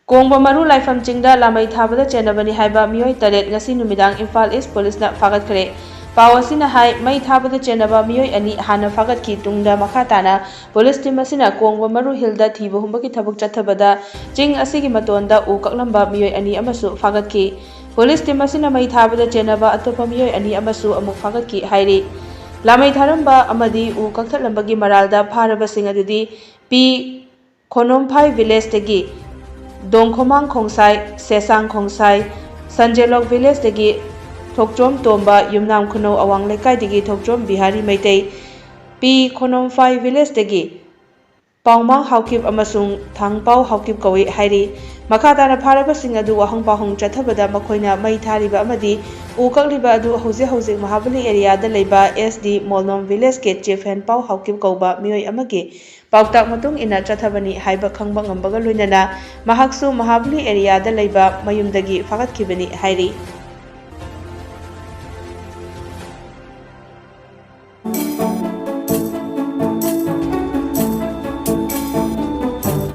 Kongba Maru Laipham Chingda Lanmei Thabada Chennabani haiba Miwoi 8 ngasi numidang Imphal East Police na Phagatkhre Pawasina hai Mai Thabada Chennaba Miwoi ani hana Phagatkhre tungda makhatana Police team asina Kongba Maru Hilda thiba humbaki thabuk chathabada Ching asigi matonda u kaklamba Miwoi ani amasu Phagatkhre Police team asina Mai Thabada Chennaba atopa Miwoi ani amasu amuk Phagatkhre hairi Lanmei tharamba amadi u kakthalambagi maralda pharaba singa dudi P Khonomphai village tagi Dongkhomang Khongsai, Sesang Khongsai, Sanjelok village dagi Thokchom Tomba Yumnam Khuno Awang Lekai dagi Thokchom Bihari Maitai, P Khonomphai village dagi Paungmang Haukip amasung Thangpau Haukip kawi hairi makhatana pharaba singa du wahang pahong chathabada makhoina mai thariba amadi ukakliba adu hauze Mahabali area da leiba SD Molnom village ke chief hand pau Haukip kauba Miwoi amagi Pautak matung ina chathabani haiba khangba ngambaga loinana mahaksu Mahabali area da leiba mayumdagi Phagatkhre hairi